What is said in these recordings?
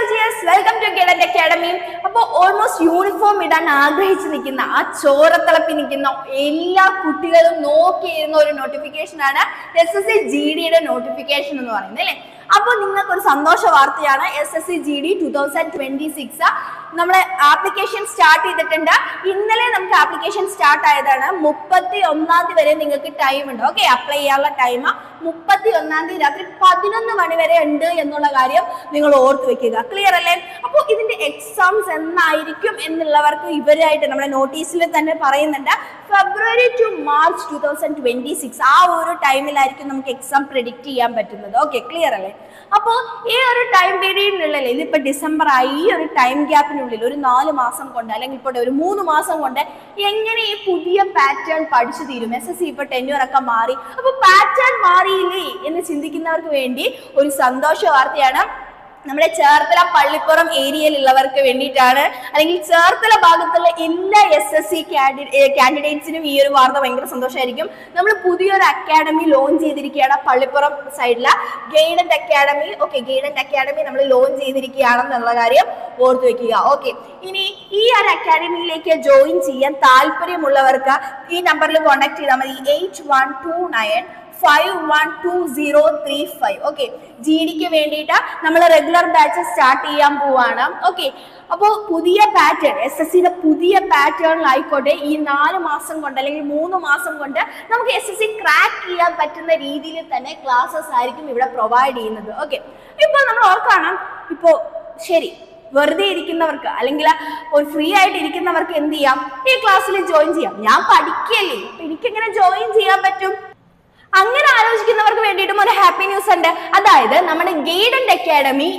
soldiers, welcome to Get Academy. അപ്പോൾ almost uniform ഇടാൻ ആഗ്രഹിച്ചു നിൽക്കുന്ന ആ ചോരത്തിളപ്പി നിൽക്കുന്ന എല്ലാ കുട്ടികളും നോക്കിയിരുന്ന ഒരു നോട്ടിഫിക്കേഷൻ ആണ് SSC GDയുടെ നോട്ടിഫിക്കേഷൻ എന്ന് പറയുന്നത് അല്ലേ. അപ്പോൾ നിങ്ങൾക്ക് ഒരു സന്തോഷ വാർത്തയാണ്. SSC GD 2026 നമ്മളെ ആപ്ലിക്കേഷൻ സ്റ്റാർട്ട് ചെയ്തിട്ടുണ്ട്. ഇന്നലെ നമുക്ക് ആപ്ലിക്കേഷൻ സ്റ്റാർട്ട് ആയതാണ്. 31 തീയതി വരെ നിങ്ങൾക്ക് ടൈം ഉണ്ട്. ഓക്കെ, അപ്ലൈ ചെയ്യാനുള്ള ടൈം 31 തീയതി രാത്രി 11 മണി വരെ ഉണ്ട് എന്നുള്ള കാര്യം നിങ്ങൾ ഓർത്ത് വെക്കുക. ക്ലിയർ അല്ലേ? അപ്പോൾ ഇതിന്റെ എക്സാംസ് എന്നായിരിക്കും എന്നുള്ളവർക്ക് ഇവരായിട്ട് നമ്മുടെ നോട്ടീസിൽ തന്നെ പറയുന്നുണ്ട്. ഫെബ്രുവരി ടു മാർച്ച് 2026 ആ ഒരു ടൈമിലായിരിക്കും നമുക്ക് എക്സാം പ്രെഡിക്റ്റ് ചെയ്യാൻ പറ്റുന്നത്. ഓക്കെ, ക്ലിയർ അല്ലേ? അപ്പോൾ ഈ ഒരു ടൈം പീരീഡിനുള്ളിൽ ഇതിപ്പോൾ ഡിസംബർ ആയി, ഈ ഒരു ടൈം ഗ്യാപ്പിനുള്ളിൽ ഒരു 4 മാസം കൊണ്ട് അല്ലെങ്കിൽ ഇപ്പോൾ ഒരു 3 മാസം കൊണ്ട് എങ്ങനെ ഈ പുതിയ പാറ്റേൺ പഠിച്ചു തീരും? SSC ഇപ്പോൾ ടെന്യൂറൊക്കെ മാറി, അപ്പോൾ പാറ്റേൺ മാറിയില്ലേ എന്ന് ചിന്തിക്കുന്നവർക്ക് വേണ്ടി ഒരു സന്തോഷ വാർത്തയാണ്. നമ്മുടെ ചേർത്തല പള്ളിപ്പുറം ഏരിയയിലുള്ളവർക്ക് വേണ്ടിയിട്ടാണ്, അല്ലെങ്കിൽ ചേർത്തല ഭാഗത്തുള്ള എല്ലാ SSC കാൻഡിഡേറ്റ്സിനും ഈ ഒരു വാർത്ത ഭയങ്കര സന്തോഷമായിരിക്കും. നമ്മൾ പുതിയൊരു അക്കാഡമി ലോഞ്ച് ചെയ്തിരിക്കുകയാണ് പള്ളിപ്പുറം സൈഡിലെ ഗൈഡന്റ് അക്കാഡമി. ഓക്കെ, ഗൈഡന്റ് അക്കാഡമി നമ്മൾ ലോഞ്ച് ചെയ്തിരിക്കുകയാണെന്നുള്ള കാര്യം ഓർത്തു വെക്കുക. ഓക്കെ, ഇനി ഈ ഒരു അക്കാഡമിയിലേക്ക് ജോയിൻ ചെയ്യാൻ താല്പര്യമുള്ളവർക്ക് ഈ നമ്പറിൽ കോൺടാക്ട് ചെയ്താൽ മതി. 8129 51235. ഓക്കെ, GDക്ക് വേണ്ടിയിട്ട് നമ്മൾ റെഗുലർ ബാച്ച് സ്റ്റാർട്ട് ചെയ്യാൻ പോവാണ്. ഓക്കെ, അപ്പോൾ പുതിയ പാറ്റേൺ SSCയുടെ പുതിയ പാറ്റേണിലായിക്കോട്ടെ ഈ 4 മാസം കൊണ്ട് അല്ലെങ്കിൽ 3 മാസം കൊണ്ട് നമുക്ക് SSC ക്രാക്ക് ചെയ്യാൻ പറ്റുന്ന രീതിയിൽ തന്നെ ക്ലാസ്സസ് ആയിരിക്കും ഇവിടെ പ്രൊവൈഡ് ചെയ്യുന്നത്. ഓക്കെ, ഇപ്പോൾ നമ്മൾ ഓർക്കണം, ഇപ്പോൾ ശരി വെറുതെ ഇരിക്കുന്നവർക്ക് അല്ലെങ്കിൽ ഒരു ഫ്രീ ആയിട്ട് ഇരിക്കുന്നവർക്ക് എന്ത് ചെയ്യാം? ഈ ക്ലാസ്സിൽ ജോയിൻ ചെയ്യാം. ഞാൻ പഠിക്കല്ലേ, എനിക്കെങ്ങനെ ജോയിൻ ചെയ്യാൻ പറ്റും? അങ്ങനെ ആലോചിക്കുന്നവർക്ക് വേണ്ടിയിട്ടും ഒരു ഹാപ്പി ന്യൂസ് ഉണ്ട്. അതായത് നമ്മുടെ ഗൈഡന്റ് അക്കാഡമി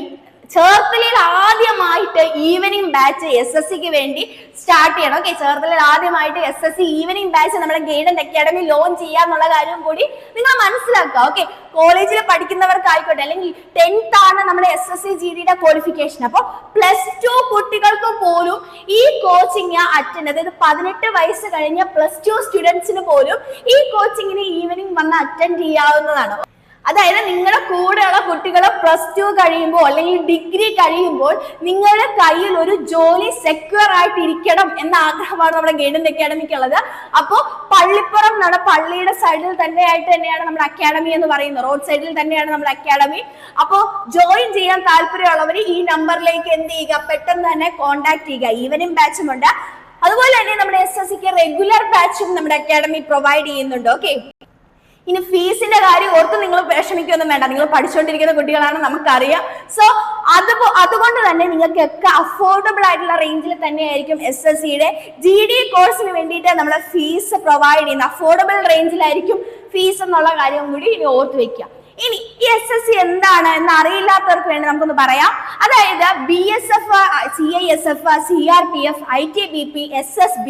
ചേർത്തലയിൽ ആദ്യമായിട്ട് ഈവനിങ് ബാച്ച് SSCക്ക് വേണ്ടി സ്റ്റാർട്ട് ചെയ്യണം. ഓക്കെ, ചേർത്തലയിൽ ആദ്യമായിട്ട് SSC ഈവനിങ് ബാച്ച് നമ്മുടെ ഗൈഡന്റ് അക്കാഡമി ലോഞ്ച് ചെയ്യാന്നുള്ള കാര്യം കൂടി നിങ്ങൾ മനസ്സിലാക്കുക. ഓക്കെ, കോളേജിൽ പഠിക്കുന്നവർക്കായിക്കോട്ടെ അല്ലെങ്കിൽ 10th ആണ് നമ്മുടെ SSC GDയുടെ ക്വാളിഫിക്കേഷൻ. അപ്പോൾ +2 കുട്ടികൾക്ക് പോലും ഈ കോച്ചിങ് അറ്റൻഡ്, അതായത് 18 വയസ്സ് കഴിഞ്ഞ +2 സ്റ്റുഡൻസിന് പോലും ഈ കോച്ചിങ്ങിന് ഈവനിങ് വന്ന് അറ്റൻഡ് ചെയ്യാവുന്നതാണ്. അതായത് നിങ്ങളുടെ കൂടെയുള്ള കുട്ടികൾ +2 കഴിയുമ്പോൾ അല്ലെങ്കിൽ ഡിഗ്രി കഴിയുമ്പോൾ നിങ്ങളുടെ കയ്യിൽ ഒരു ജോലി സെക്യൂർ ആയിട്ട് ഇരിക്കണം എന്ന ആഗ്രഹമാണ് നമ്മുടെ ഗൈഡന്റ് അക്കാഡമിക്ക് ഉള്ളത്. അപ്പോൾ പള്ളിപ്പുറം നമ്മുടെ പള്ളിയുടെ സൈഡിൽ തന്നെയാണ് നമ്മുടെ അക്കാഡമി എന്ന് പറയുന്നത്. റോഡ് സൈഡിൽ തന്നെയാണ് നമ്മുടെ അക്കാഡമി. അപ്പോൾ ജോയിൻ ചെയ്യാൻ താല്പര്യമുള്ളവർ ഈ നമ്പറിലേക്ക് എന്ത് ചെയ്യുക? പെട്ടെന്ന് തന്നെ കോൺടാക്ട് ചെയ്യുക. ഈവനിങ് ബാച്ചും ഉണ്ട്, അതുപോലെ തന്നെ നമ്മുടെ SSCക്ക് റെഗുലർ ബാച്ചും നമ്മുടെ അക്കാഡമി പ്രൊവൈഡ് ചെയ്യുന്നുണ്ട്. ഓക്കെ, ഇനി ഫീസിന്റെ കാര്യം ഓർത്ത് നിങ്ങൾ വിഷമിക്കൊന്നും വേണ്ട. നിങ്ങൾ പഠിച്ചുകൊണ്ടിരിക്കുന്ന കുട്ടികളാണ്, നമുക്കറിയാം. സോ അതുകൊണ്ട് തന്നെ നിങ്ങൾക്കൊക്കെ അഫോർഡബിൾ ആയിട്ടുള്ള റേഞ്ചിൽ തന്നെയായിരിക്കും SSCയുടെ GD കോഴ്സിന് വേണ്ടിയിട്ട് നമ്മളെ ഫീസ് പ്രൊവൈഡ് ചെയ്യുന്നത്. അഫോർഡബിൾ റേഞ്ചിലായിരിക്കും ഫീസ് എന്നുള്ള കാര്യം കൂടി ഇനി ഓർത്ത് വെക്കുക. ഇനി ഈ SSC എന്താണ് എന്ന് അറിയില്ലാത്തവർക്ക് വേണ്ടി നമുക്കൊന്ന് പറയാം. അതായത് BSF, CISF, CRPF, ITBP, SSB,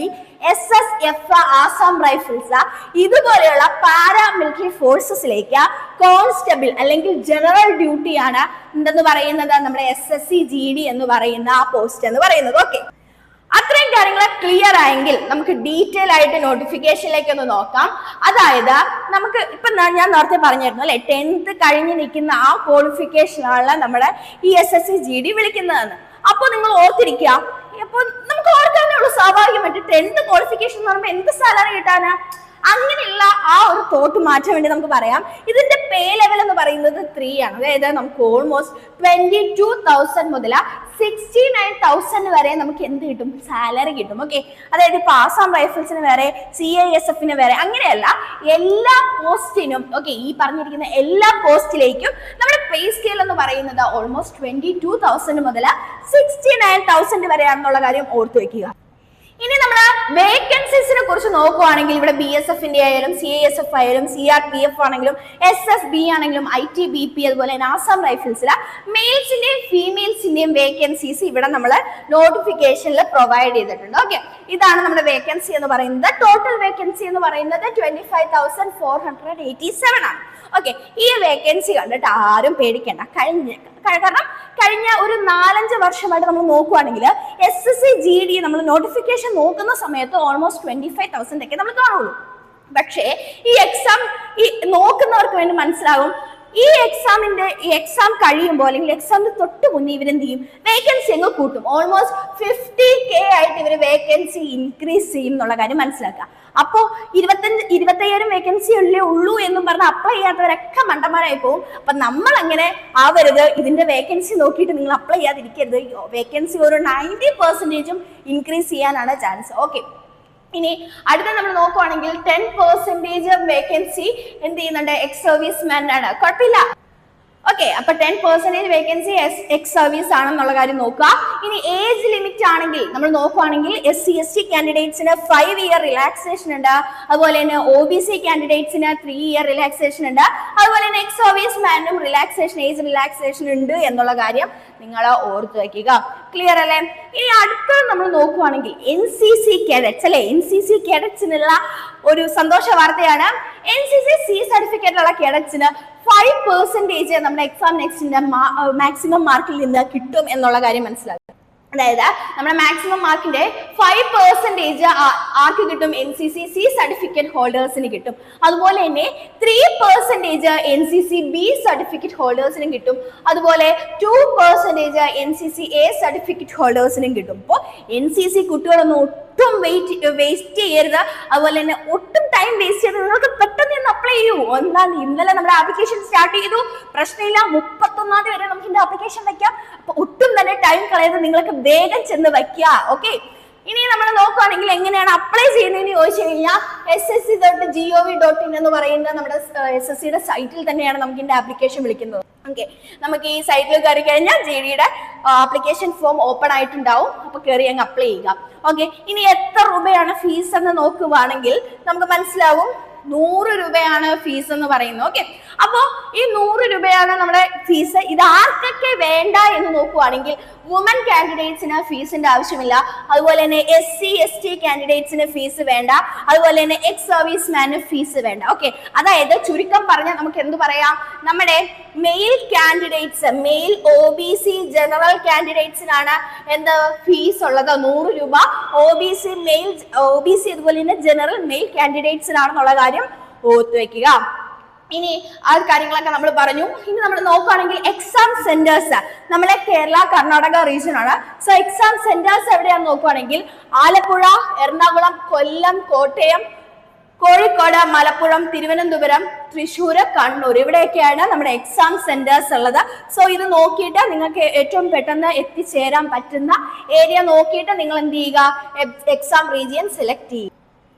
SSF, Assam rifles ഇതുപോലെയുള്ള പാരാമിലിറ്ററി ഫോഴ്സസിലേക്ക് കോൺസ്റ്റബിൾ അല്ലെങ്കിൽ ജനറൽ ഡ്യൂട്ടിയാണ് എന്തെന്ന് പറയുന്നത് നമ്മുടെ SSC GD എന്ന് പറയുന്ന ആ പോസ്റ്റ് എന്ന് പറയുന്നത്. ഓക്കെ, അത്രയും കാര്യങ്ങൾ ക്ലിയർ ആയെങ്കിൽ നമുക്ക് ഡീറ്റെയിൽ ആയിട്ട് നോട്ടിഫിക്കേഷനിലേക്ക് ഒന്ന് നോക്കാം. അതായത് നമുക്ക് ഇപ്പൊ ഞാൻ നേരത്തെ പറഞ്ഞിരുന്നു അല്ലെ, 10th കഴിഞ്ഞ് നിൽക്കുന്ന ആ ക്വാളിഫിക്കേഷനാണ് നമ്മുടെ ഈ SSC GD വിളിക്കുന്നതെന്ന്. അപ്പോൾ നിങ്ങൾ ഓർത്തിരിക്കുക. അപ്പോൾ നമുക്ക് ഓർക്കാനേ ഉള്ളൂ, സ്വാഭാവികമായിട്ട് 10th ക്വാളിഫിക്കേഷൻ എന്ന് പറയുമ്പോൾ എന്ത് സാലറി കിട്ടാനാ? അങ്ങനെയുള്ള ആ ഒരു തോട്ട് മാറ്റാൻ വേണ്ടി നമുക്ക് പറയാം ഇതിന്റെ പേ ലെവൽ എന്ന് പറയുന്നത് 3 ആണ്. അതായത് നമുക്ക് ഓൾമോസ്റ്റ് 22,000 മുതൽ 69,000 വരെ നമുക്ക് എന്ത് കിട്ടും? സാലറി കിട്ടും. ഓക്കെ, അതായത് ഇപ്പൊ ആസാം റൈഫിൾസിന് വേറെ, CISFന് വേറെ, അങ്ങനെയല്ല എല്ലാ പോസ്റ്റിനും. ഓക്കെ, ഈ പറഞ്ഞിരിക്കുന്ന എല്ലാ പോസ്റ്റിലേക്കും നമ്മുടെ പേ സ്കെയിൽ എന്ന് പറയുന്നത് ഓൾമോസ്റ്റ് 22,000 മുതൽ 69,000 വരെയാണെന്നുള്ള കാര്യം ഓർത്തു വെക്കുക. ഇനി നമ്മൾ വേക്കൻസീസിനെ കുറിച്ച് നോക്കുവാണെങ്കിൽ ഇവിടെ BSFന്റെ ആയാലും CISF ആയാലും CRPF ആണെങ്കിലും SSB ആണെങ്കിലും ITBP അതുപോലെ തന്നെ ആസാം റൈഫിൾസിലെ മെയിൽസിന്റെയും ഫീമെയിൽസിന്റെയും വേക്കൻസീസ് ഇവിടെ നമ്മൾ നോട്ടിഫിക്കേഷനിൽ പ്രൊവൈഡ് ചെയ്തിട്ടുണ്ട്. ഓക്കെ, ഇതാണ് നമ്മുടെ വേക്കൻസി എന്ന് പറയുന്നത്. ടോട്ടൽ വേക്കൻസി എന്ന് പറയുന്നത് 25,487 ആണ്. ഓക്കെ, ഈ വേക്കൻസി കണ്ടിട്ട് ആരും പേടിക്കേണ്ട. കാരണം കഴിഞ്ഞ ഒരു 4-5 വർഷമായിട്ട് നമ്മൾ നോക്കുവാണെങ്കിൽ SSC GD നമ്മൾ നോട്ടിഫിക്കേഷൻ നോക്കുന്ന സമയത്ത് ഓൾമോസ്റ്റ് 25,000 ഒക്കെ നമ്മൾ കാണുള്ളൂ. പക്ഷേ ഈ എക്സാം ഈ നോക്കുന്നവർക്ക് വേണ്ടി മനസ്സിലാകും ഈ എക്സാം കഴിയുമ്പോൾ അല്ലെങ്കിൽ എക്സാമിന് തൊട്ട് മുന്നേ ഇവരെന്ത് ചെയ്യും, വേക്കൻസി അങ്ങ് കൂട്ടും. ഓൾമോസ്റ്റ് 50K ആയിട്ട് ഇവർ വേക്കൻസി ഇൻക്രീസ് ചെയ്യും എന്നുള്ള കാര്യം മനസ്സിലാക്കുക. അപ്പോ 25,000 വേക്കൻസി അല്ലേ ഉള്ളൂ എന്നും പറഞ്ഞ് അപ്ലൈ ചെയ്യാത്തവരൊക്കെ മണ്ടന്മാരായി പോകും. അപ്പൊ നമ്മൾ അങ്ങനെ ആവരുത്. ഇതിന്റെ വേക്കൻസി നോക്കിയിട്ട് നിങ്ങൾ അപ്ലൈ ചെയ്യാതിരിക്കരുത്. വേക്കൻസി ഒരു 90% ഇൻക്രീസ് ചെയ്യാനാണ് ചാൻസ്. ഓക്കെ, ഇനി അടുത്ത നമ്മൾ നോക്കുവാണെങ്കിൽ 10% വേക്കൻസി എന്ത് ചെയ്യുന്നുണ്ട്, എക്സ് സർവീസ് മാൻ ആണ്. കുഴപ്പമില്ല. ഓക്കെ, അപ്പൊ 10% വേക്കൻസി എക്സ് സർവീസ് ആണെന്നുള്ള കാര്യം നോക്കുക. ഇനി ഏജ് ലിമിറ്റ് ആണെങ്കിൽ നമ്മൾ നോക്കുവാണെങ്കിൽ SC/ST കാൻഡിഡേറ്റ്സിന് 5 ഇയർ റിലാക്സേഷൻ ഉണ്ട്. അതുപോലെ തന്നെ OBC കാൻഡിഡേറ്റ്സിന് 3 ഇയർ റിലാക്സേഷൻ ഉണ്ട്. അതുപോലെ തന്നെ എക്സ് സർവീസ് മാനും ഏജ് റിലാക്സേഷൻ ഉണ്ട് എന്നുള്ള കാര്യം നിങ്ങൾ ഓർത്തു വയ്ക്കുക. ക്ലിയർ അല്ലേ? ഇനി അടുത്തത് നമ്മൾ നോക്കുവാണെങ്കിൽ NCC കേഡറ്റ്സ് അല്ലെ, NCC കേഡറ്റ്സിനുള്ള ഒരു സന്തോഷ വാർത്തയാണ്. NCC C സർട്ടിഫിക്കറ്റ് ഉള്ള കേഡറ്റ്സിന് 5% നമ്മുടെ എക്സാം നെക്സ്റ്റിന്റെ മാക്സിമം മാർക്കിൽ നിന്ന് കിട്ടും എന്നുള്ള കാര്യം മനസ്സിലാക്കുക. അതായത് നമ്മുടെ മാക്സിമം മാർക്കിന്റെ 5% ആർക്ക് കിട്ടും, NCC C സർട്ടിഫിക്കറ്റ് ഹോൾഡേഴ്സിന് കിട്ടും. അതുപോലെ തന്നെ 3% NCC B സർട്ടിഫിക്കറ്റ് ഹോൾഡേഴ്സിനും കിട്ടും. അതുപോലെ 2% NCC A സർട്ടിഫിക്കറ്റ് ഹോൾഡേഴ്സിനും കിട്ടും. അപ്പോൾ NCC കുട്ടികളൊന്നും ഒട്ടും വേസ്റ്റ് ചെയ്യരുത്. അതുപോലെ തന്നെ ഒട്ടും ടൈം വേസ്റ്റ് ചെയ്ത് നിങ്ങൾക്ക് പെട്ടെന്ന് അപ്ലൈ ചെയ്യൂ. ഇന്നലെ നമ്മുടെ ആപ്ലിക്കേഷൻ സ്റ്റാർട്ട് ചെയ്തു, പ്രശ്നമില്ല. 31 വരെ നമുക്ക് ഇതിന്റെ ആപ്ലിക്കേഷൻ വെക്കാം. അപ്പൊ ഒട്ടും തന്നെ ടൈം കളയാതെ നിങ്ങൾക്ക് വേഗം ചെന്ന് വയ്ക്കുക. ഓക്കെ, ഇനി നമ്മൾ നോക്കുകയാണെങ്കിൽ എങ്ങനെയാണ് അപ്ലൈ ചെയ്യുന്നതെന്ന് ചോദിച്ചു കഴിഞ്ഞാൽ ssc.gov.in എന്ന് പറയുന്ന നമ്മുടെ SSCയുടെ സൈറ്റിൽ തന്നെയാണ് നമുക്ക് ഇതിന്റെ ആപ്ലിക്കേഷൻ വിളിക്കുന്നത്. ഓക്കെ, നമുക്ക് ഈ സൈറ്റിൽ കയറി കഴിഞ്ഞാൽ GDയുടെ ആപ്ലിക്കേഷൻ ഫോം ഓപ്പൺ ആയിട്ടുണ്ടാവും. അപ്പൊ കയറി അങ്ങ് അപ്ലൈ ചെയ്യുക. ഓക്കെ, ഇനി എത്ര രൂപയാണ് ഫീസ് എന്ന് നോക്കുവാണെങ്കിൽ നമുക്ക് മനസ്സിലാവും 100 രൂപയാണ് ഫീസ് എന്ന് പറയുന്നത്. ഓക്കെ, അപ്പോ ഈ 100 രൂപയാണ് നമ്മുടെ ഫീസ്. ഇത് ആർക്കൊക്കെ വേണ്ട എന്ന് നോക്കുവാണെങ്കിൽ വുമൻ കാൻഡിഡേറ്റ്സിന് ഫീസിന്റെ ആവശ്യമില്ല. അതുപോലെ തന്നെ SC/ST കാൻഡിഡേറ്റ്സിന് ഫീസ് വേണ്ട. അതുപോലെ തന്നെ എക്സ് സർവീസ് മാന് ഫീസ് വേണ്ട. ഓക്കെ, അതായത് ചുരുക്കം പറഞ്ഞാൽ നമുക്ക് എന്ത് പറയാം, നമ്മുടെ male candidates, male OBC general കാൻഡിഡേറ്റ്സിനാണ് എന്ത് ഫീസ് ഉള്ളത്, 100 രൂപ. OBC അതുപോലെ തന്നെ ജനറൽ മെയിൽ കാൻഡിഡേറ്റ്സിനാണെന്നുള്ള കാര്യം ഓർത്തു വെക്കുക. ഇനി ആ കാര്യങ്ങളൊക്കെ നമ്മൾ പറഞ്ഞു. ഇനി നമ്മൾ നോക്കുകയാണെങ്കിൽ എക്സാം സെന്റേഴ്സ് നമ്മളെ കേരള കർണാടക റീജിയൻ ആണ്. സോ എക്സാം സെന്റേഴ്സ് എവിടെയാണെന്ന് നോക്കുകയാണെങ്കിൽ ആലപ്പുഴ, എറണാകുളം, കൊല്ലം, കോട്ടയം, കോഴിക്കോട്, മലപ്പുറം, തിരുവനന്തപുരം, തൃശ്ശൂർ, കണ്ണൂർ, ഇവിടെയൊക്കെയാണ് നമ്മുടെ എക്സാം സെന്റേഴ്സ് ഉള്ളത്. സോ ഇത് നോക്കിയിട്ട് നിങ്ങൾക്ക് ഏറ്റവും പെട്ടെന്ന് എത്തിച്ചേരാൻ പറ്റുന്ന ഏരിയ നോക്കിയിട്ട് നിങ്ങൾ എന്ത് ചെയ്യുക, എക്സാം റീജിയൻ സെലക്ട് ചെയ്യുക.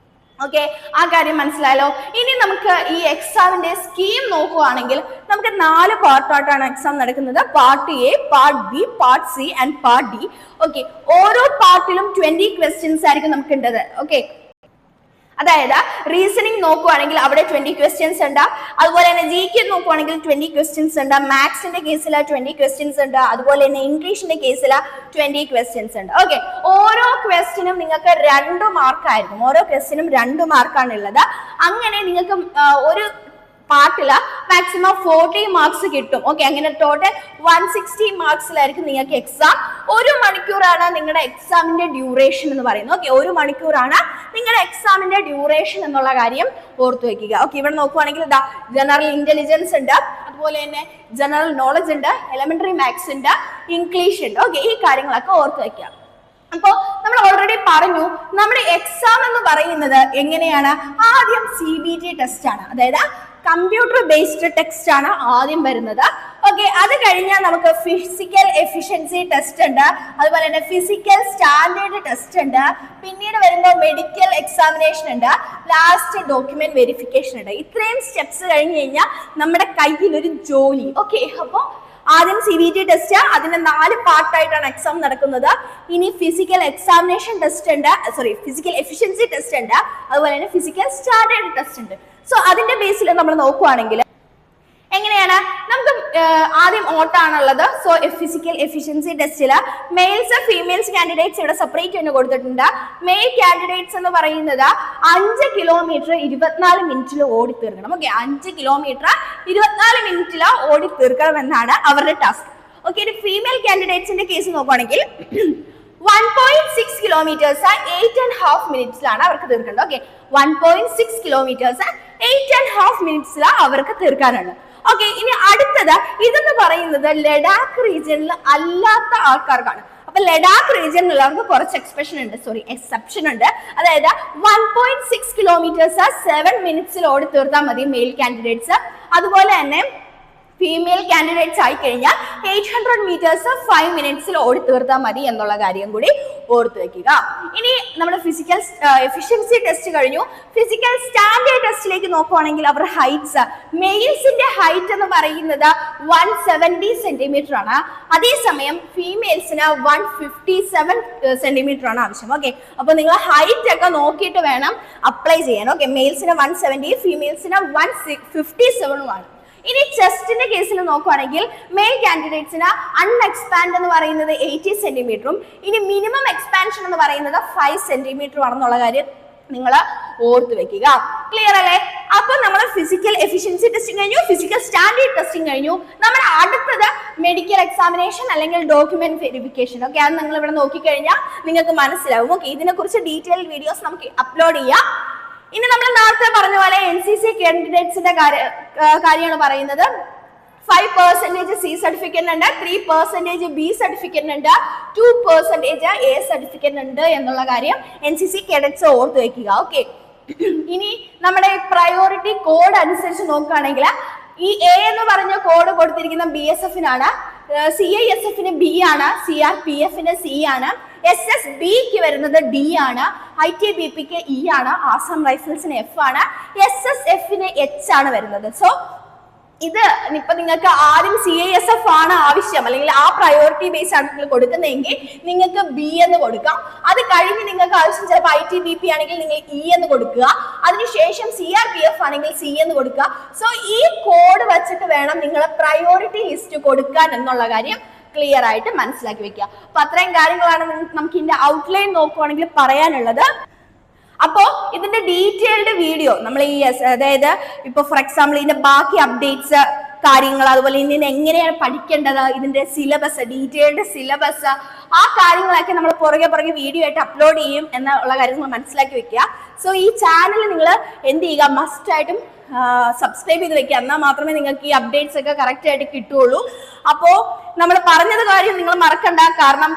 ഓക്കെ, ആ കാര്യം മനസ്സിലായല്ലോ. ഇനി നമുക്ക് ഈ എക്സാമിന്റെ സ്കീം നോക്കുകയാണെങ്കിൽ നമുക്ക് 4 പാർട്ടായിട്ടാണ് എക്സാം നടക്കുന്നത്. Part A, part B, part C and part D. Okay, ഓരോ പാർട്ടിലും 20 ക്വസ്റ്റ്യൻസ് ആയിരിക്കും നമുക്ക് ഉണ്ടത്. ഓക്കെ, അതായത് റീസണിങ് നോക്കുവാണെങ്കിൽ അവിടെ 20 ക്വസ്റ്റ്യൻസ് ഉണ്ട്. അതുപോലെ തന്നെ GK നോക്കുവാണെങ്കിൽ 20 ക്വസ്റ്റ്യൻസ് ഉണ്ട്. മാത്സിന്റെ കേസിൽ 20 ക്വസ്റ്റ്യൻസ് ഉണ്ട്. അതുപോലെ തന്നെ ഇംഗ്ലീഷിന്റെ കേസിൽ 20 ക്വസ്റ്റ്യൻസ് ഉണ്ട്. ഓക്കെ, ഓരോ ക്വസ്റ്റ്യനും നിങ്ങൾക്ക് 2 മാർക്കായിരിക്കും. ഓരോ ക്വസ്റ്റ്യനും 2 മാർക്കാണ് ഉള്ളത്. അങ്ങനെ നിങ്ങൾക്ക് ഒരു പാർട്ടില് മാക്സിമം 40 മാർക്സ് കിട്ടും. ഓക്കെ, അങ്ങനെ ടോട്ടൽ 160 മാർക്സിലായിരിക്കും നിങ്ങൾക്ക് എക്സാം. 1 മണിക്കൂറാണ് നിങ്ങളുടെ എക്സാമിന്റെ ഡ്യൂറേഷൻ എന്ന് പറയുന്നത്. ഓക്കെ, 1 മണിക്കൂറാണ് നിങ്ങളുടെ എക്സാമിന്റെ ഡ്യൂറേഷൻ എന്നുള്ള കാര്യം ഓർത്തു വെക്കുക. ഓക്കെ, ഇവിടെ നോക്കുവാണെങ്കിൽ ഇതാ ജനറൽ ഇന്റലിജൻസ് ഉണ്ട്, അതുപോലെ തന്നെ ജനറൽ നോളജ് ഉണ്ട്, എലിമെന്ററി മാത്സ് ഉണ്ട്, ഇംഗ്ലീഷ് ഉണ്ട്. ഓക്കെ, ഈ കാര്യങ്ങളൊക്കെ ഓർത്തു വെക്കുക. അപ്പോൾ നമ്മൾ ഓൾറെഡി പറഞ്ഞു നമ്മുടെ എക്സാം എന്ന് പറയുന്നത് എങ്ങനെയാണ്, ആദ്യം CBT ടെസ്റ്റ് ആണ്. അതായത് കമ്പ്യൂട്ടർ ബേസ്ഡ് ടെക്സ്റ്റ് ആണ് ആദ്യം വരുന്നത്. ഓക്കെ, അത് കഴിഞ്ഞാൽ നമുക്ക് ഫിസിക്കൽ എഫിഷ്യൻസി ടെസ്റ്റ് ഉണ്ട്, അതുപോലെ തന്നെ ഫിസിക്കൽ സ്റ്റാൻഡേർഡ് ടെസ്റ്റ് ഉണ്ട്, പിന്നീട് വരുമ്പോൾ മെഡിക്കൽ എക്സാമിനേഷൻ ഉണ്ട്, ലാസ്റ്റ് ഡോക്യുമെന്റ് വെരിഫിക്കേഷൻ ഉണ്ട്. ഇത്രയും സ്റ്റെപ്സ് കഴിഞ്ഞ് കഴിഞ്ഞാൽ നമ്മുടെ കയ്യിൽ ഒരു ജോലി. ഓക്കെ, അപ്പോൾ ആദ്യം CBT ടെസ്റ്റ്, അതിന്റെ 4 പാർട്ടായിട്ടാണ് എക്സാം നടക്കുന്നത്. ഇനി ഫിസിക്കൽ എക്സാമിനേഷൻ ടെസ്റ്റ് ഉണ്ട്, ഫിസിക്കൽ എഫിഷ്യൻസി ടെസ്റ്റ് ഉണ്ട്, അതുപോലെ തന്നെ ഫിസിക്കൽ സ്റ്റാൻഡേർഡ് ടെസ്റ്റ് ഉണ്ട്. സോ അതിന്റെ ബേസിൽ നമ്മൾ നോക്കുവാണെങ്കിൽ എങ്ങനെയാണ്, നമുക്ക് ആദ്യം ഓട്ടാണുള്ളത്. സോ ഫിസിക്കൽ എഫിഷ്യൻസി ടെസ്റ്റിൽ മെയിൽസ് ഫീമെയിൽസ് കാൻഡിഡേറ്റ്സ് ഇവിടെ സെപ്പറേറ്റ് തന്നെ കൊടുത്തിട്ടുണ്ട്. മെയിൽ കാൻഡിഡേറ്റ്സ് എന്ന് പറയുന്നത് 5 കിലോമീറ്റർ 24 മിനിറ്റിൽ ഓടി തീർക്കണം. ഓക്കെ, 5 കിലോമീറ്റർ 24 മിനിറ്റിൽ ഓടി തീർക്കണം എന്നാണ് അവരുടെ ടാസ്ക്. ഓക്കെ, ഒരു ഫീമെയിൽ കാൻഡിഡേറ്റ്സിന്റെ കേസ് നോക്കുകയാണെങ്കിൽ 1.6 കിലോമീറ്റേഴ്സ് 8.5 മിനിറ്റ്സിലാണ് അവർക്ക് തീർക്കേണ്ടത്. ഓക്കെ, 1.6 കിലോമീറ്റേഴ്സ് 8.5 മിനിറ്റ്സിലാണ് അവർക്ക് തീർക്കാനുള്ളത്. ഓക്കെ, ഇനി അടുത്തത് ഇതെന്ന് പറയുന്നത് ലഡാക്ക് റീജിയനിൽ അല്ലാത്ത ആൾക്കാർക്കാണ്. അപ്പൊ ലഡാക്ക് റീജിയനിലുള്ളവർക്ക് കുറച്ച് എക്സെപ്ഷൻ ഉണ്ട്. അതായത് 1.6 കിലോമീറ്റേഴ്സ് 7 മിനിറ്റ്സിൽ ഓടി തീർത്താൽ മതി മെയിൽ കാൻഡിഡേറ്റ്സ്. അതുപോലെ തന്നെ ഫീമെയിൽ കാൻഡിഡേറ്റ്സ് ആയി കഴിഞ്ഞാൽ 800 മീറ്റേഴ്സ് 5 മിനിറ്റ്സിൽ ഓടി തീർത്താൽ മതി എന്നുള്ള കാര്യം കൂടി ഓർത്തു വെക്കുക. ഇനി നമ്മുടെ ഫിസിക്കൽ എഫിഷ്യൻസി ടെസ്റ്റ് കഴിഞ്ഞു. ഫിസിക്കൽ സ്റ്റാൻഡേർഡ് ടെസ്റ്റിലേക്ക് നോക്കുവാണെങ്കിൽ അവർ ഹൈറ്റ്സ്, മെയിൽസിന്റെ ഹൈറ്റ് എന്ന് പറയുന്നത് 170 സെന്റിമീറ്റർ ആണ്. അതേസമയം ഫീമെയിൽസിന് 157 സെന്റിമീറ്റർ ആണ് ആവശ്യം. ഓക്കെ, അപ്പൊ നിങ്ങൾ ഹൈറ്റ് ഒക്കെ നോക്കിയിട്ട് വേണം അപ്ലൈ ചെയ്യാൻ. ഓക്കെ, മെയിൽസിന് 170, ഫീമെയിൽസിന് 157 ആണ്. ഇനി ചെസ്റ്റിന്റെ കേസിൽ നോക്കുവാണെങ്കിൽ മെയിൽ കാൻഡിഡേറ്റ്സിന് അൺഎക്സ്പാൻഡ് എന്ന് പറയുന്നത് 80 സെന്റിമീറ്ററും ഇനി മിനിമം എക്സ്പാൻഷൻ എന്ന് പറയുന്നത് 5 സെന്റിമീറ്റർ ആണെന്നുള്ള കാര്യം നിങ്ങൾ ഓർത്തു വെക്കുക. ക്ലിയർ അല്ലേ? അപ്പൊ നമ്മൾ ഫിസിക്കൽ എഫിഷ്യൻസി ടെസ്റ്റിംഗ് കഴിഞ്ഞു, ഫിസിക്കൽ സ്റ്റാൻഡേർഡ് ടെസ്റ്റിംഗ് കഴിഞ്ഞു. നമ്മുടെ അടുത്തത് മെഡിക്കൽ എക്സാമിനേഷൻ അല്ലെങ്കിൽ ഡോക്യുമെന്റ് വെരിഫിക്കേഷൻ. ഓക്കെ, അത് നിങ്ങൾ ഇവിടെ നോക്കിക്കഴിഞ്ഞാൽ നിങ്ങൾക്ക് മനസ്സിലാവും. ഓക്കെ, ഇതിനെ കുറിച്ച് ഡീറ്റെയിൽ വീഡിയോസ് നമുക്ക് അപ്ലോഡ് ചെയ്യാം. ഇനി നമ്മൾ നേരത്തെ പറഞ്ഞ പോലെ NCC കാൻഡിഡേറ്റ്സിന്റെ കാര്യമാണ് പറയുന്നത്. 5% C സർട്ടിഫിക്കറ്റ് ഉണ്ട്, 3% B സർട്ടിഫിക്കറ്റ് ഉണ്ട്, 2% A സർട്ടിഫിക്കറ്റ് ഉണ്ട് എന്നുള്ള കാര്യം NCC കേഡറ്റ്സ് ഓർത്ത് വെക്കുക. ഓക്കെ, ഇനി നമ്മുടെ പ്രയോറിറ്റി കോഡ് അനുസരിച്ച് നോക്കുകയാണെങ്കിൽ ഈ A എന്ന് പറഞ്ഞ കോഡ് കൊടുത്തിരിക്കുന്ന BSFനാണ്, CISFന് B ആണ്, CRPFന് C ആണ്, SSBക്ക് വരുന്നത് D ആണ്, ITBPക്ക് E ആണ്, ആസാം റൈഫിൾസിന് F ആണ്, SSFന് H ആണ് വരുന്നത്. സോ ഇത് ഇപ്പൊ നിങ്ങൾക്ക് ആദ്യം CISF ആണ് ആവശ്യം അല്ലെങ്കിൽ ആ പ്രയോറിറ്റി ബേസ് ആണ് നിങ്ങൾ കൊടുക്കുന്നതെങ്കിൽ നിങ്ങൾക്ക് B എന്ന് കൊടുക്കാം. അത് കഴിഞ്ഞ് നിങ്ങൾക്ക് ആവശ്യം ചിലപ്പോൾ ITBP ആണെങ്കിൽ നിങ്ങൾ E എന്ന് കൊടുക്കുക. അതിനുശേഷം CRPF ആണെങ്കിൽ C എന്ന് കൊടുക്കുക. സോ ഈ കോഡ് വെച്ചിട്ട് വേണം നിങ്ങൾ പ്രയോറിറ്റി ലിസ്റ്റ് കൊടുക്കാൻ എന്നുള്ള കാര്യം ക്ലിയർ ആയിട്ട് മനസ്സിലാക്കി വെക്കുക. അപ്പൊ അത്രയും കാര്യങ്ങളാണ് നമുക്ക് ഇതിന്റെ ഔട്ട്ലൈൻ നോക്കുവാണെങ്കിൽ പറയാനുള്ളത്. അപ്പോ ഇതിന്റെ ഡീറ്റെയിൽഡ് വീഡിയോ നമ്മൾ ഈ അതായത് ഇപ്പൊ ഫോർ എക്സാമ്പിൾ ഇതിന്റെ ബാക്കി അപ്ഡേറ്റ്സ് കാര്യങ്ങൾ, അതുപോലെ ഇതിന് എങ്ങനെയാണ് പഠിക്കേണ്ടത്, ഇതിന്റെ സിലബസ്, ഡീറ്റെയിൽഡ് സിലബസ്, ആ കാര്യങ്ങളൊക്കെ നമ്മൾ പുറകെ വീഡിയോ ആയിട്ട് അപ്ലോഡ് ചെയ്യും എന്നുള്ള കാര്യങ്ങൾ മനസ്സിലാക്കി വെക്കുക. സോ ഈ ചാനൽ നിങ്ങൾ എന്ത് ചെയ്യുക, മസ്റ്റ് ആയിട്ടും സബ്സ്ക്രൈബ് ചെയ്ത് വെക്കുക. എന്നാൽ മാത്രമേ നിങ്ങൾക്ക് ഈ അപ്ഡേറ്റ്സ് ഒക്കെ കറക്റ്റ് ആയിട്ട് കിട്ടുള്ളൂ. അപ്പോൾ നമ്മൾ പറഞ്ഞത് കാര്യം നിങ്ങൾ മറക്കണ്ട. കാരണം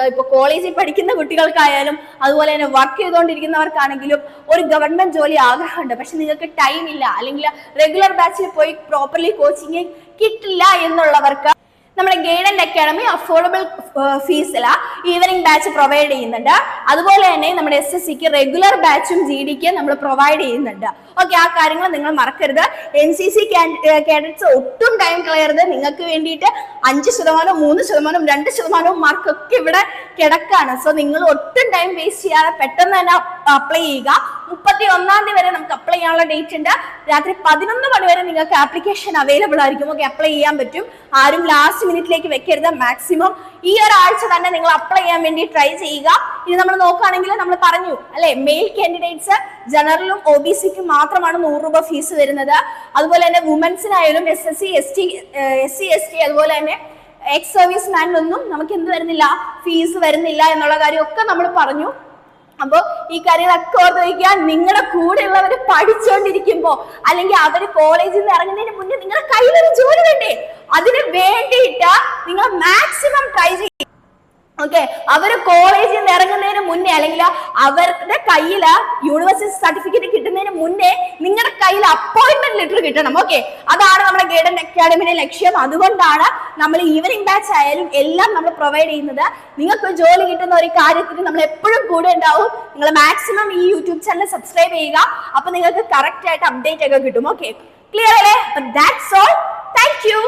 ഇപ്പൊ കോളേജിൽ പഠിക്കുന്ന കുട്ടികൾക്കായാലും അതുപോലെ തന്നെ വർക്ക് ചെയ്തുകൊണ്ടിരിക്കുന്നവർക്കാണെങ്കിലും ഒരു ഗവൺമെന്റ് ജോലി ആഗ്രഹമുണ്ട്. പക്ഷെ നിങ്ങൾക്ക് ടൈം ഇല്ല, അല്ലെങ്കിൽ റെഗുലർ ബാച്ചിൽ പോയി പ്രോപ്പർലി കോച്ചിങ് കിട്ടില്ല എന്നുള്ളവർക്ക് നമ്മുടെ ഗൈഡൻസ് അക്കാഡമി അഫോർഡബിൾ ഫീസില ഈവനിങ് ബാച്ച് പ്രൊവൈഡ് ചെയ്യുന്നുണ്ട്. അതുപോലെ തന്നെ നമ്മുടെ SSCക്ക് റെഗുലർ ബാച്ചും GDക്ക് നമ്മൾ പ്രൊവൈഡ് ചെയ്യുന്നുണ്ട്. ഓക്കെ, ആ കാര്യങ്ങൾ നിങ്ങൾ മറക്കരുത്. NCC കാഡറ്റ്സ് ഒട്ടും ടൈം കളയരുത്. നിങ്ങൾക്ക് വേണ്ടിയിട്ട് 5%, 3%, 2% മാർക്കൊക്കെ ഇവിടെ കിടക്കാണ്. സോ നിങ്ങൾ ഒട്ടും ടൈം വേസ്റ്റ് ചെയ്യാതെ പെട്ടെന്ന് തന്നെ അപ്ലൈ ചെയ്യുക. 31-ാം തീയതി വരെ നമുക്ക് അപ്ലൈ ചെയ്യാനുള്ള ഡേറ്റ് ഉണ്ട്. രാത്രി 11 മണി വരെ നിങ്ങൾക്ക് ആപ്ലിക്കേഷൻ അവൈലബിൾ ആയിരിക്കും. ഓക്കെ, അപ്ലൈ ചെയ്യാൻ പറ്റും. ആരും ലാസ്റ്റ് മിനിറ്റിലേക്ക് വെക്കരുത്. മാക്സിമം ഈ ഒരാഴ്ച തന്നെ നിങ്ങൾ അപ്ലൈ ചെയ്യാൻ വേണ്ടി ട്രൈ ചെയ്യുക. ഇനി നമ്മൾ നോക്കുകയാണെങ്കിൽ നമ്മൾ പറഞ്ഞു അല്ലെ, മെയിൽ കാൻഡിഡേറ്റ്സ് ജനറലും OBCക്കും മാത്രമാണ് 100 രൂപ ഫീസ് വരുന്നത്. അതുപോലെ തന്നെ വുമൻസിനായാലും SSC SC ST അതുപോലെ തന്നെ എക്സ് സർവീസ് മാനിനൊന്നും നമുക്ക് എന്ത് വരുന്നില്ല, ഫീസ് വരുന്നില്ല എന്നുള്ള കാര്യമൊക്കെ നമ്മൾ പറഞ്ഞു. അപ്പൊ ഈ കാര്യങ്ങളൊക്കെ ഓർത്ത് വയ്ക്കുക. നിങ്ങളുടെ കൂടെയുള്ളവർ പഠിച്ചുകൊണ്ടിരിക്കുമ്പോ അല്ലെങ്കിൽ അവര് കോളേജിൽ നിന്ന് ഇറങ്ങുന്നതിന് മുന്നേ നിങ്ങളുടെ കയ്യിലൊരു ജോലി വേണ്ടേ, അതിന് വേണ്ടിയിട്ട് നിങ്ങൾ മാക്സിമം ട്രൈ ചെയ്യും. ഓക്കെ, അവര് കോളേജിൽ നിന്ന് ഇറങ്ങുന്നതിന് മുന്നേ അല്ലെങ്കിൽ അവരുടെ കയ്യില് യൂണിവേഴ്സിറ്റി സർട്ടിഫിക്കറ്റ് കിട്ടുന്നതിന് മുന്നേ നിങ്ങളുടെ കയ്യിൽ അപ്പോയിന്റ്മെന്റ് ലെറ്റർ കിട്ടണം. ഓക്കെ, അതാണ് നമ്മുടെ ഗൈഡൻസ് അക്കാഡമിയുടെ ലക്ഷ്യം. അതുകൊണ്ടാണ് നമ്മൾ ഈവനിങ് ബാച്ച് ആയാലും എല്ലാം നമ്മൾ പ്രൊവൈഡ് ചെയ്യുന്നത്. നിങ്ങൾക്ക് ജോലി കിട്ടുന്ന ഒരു കാര്യത്തിന് നമ്മൾ എപ്പോഴും കൂടെ ഉണ്ടാവും. നിങ്ങൾ മാക്സിമം ഈ യൂട്യൂബ് ചാനൽ സബ്സ്ക്രൈബ് ചെയ്യുക. അപ്പൊ നിങ്ങൾക്ക് കറക്റ്റ് ആയിട്ട് അപ്ഡേറ്റ് ഒക്കെ കിട്ടും. ഓക്കെ, ക്ലിയർ അല്ലേ? That's all. Thank you.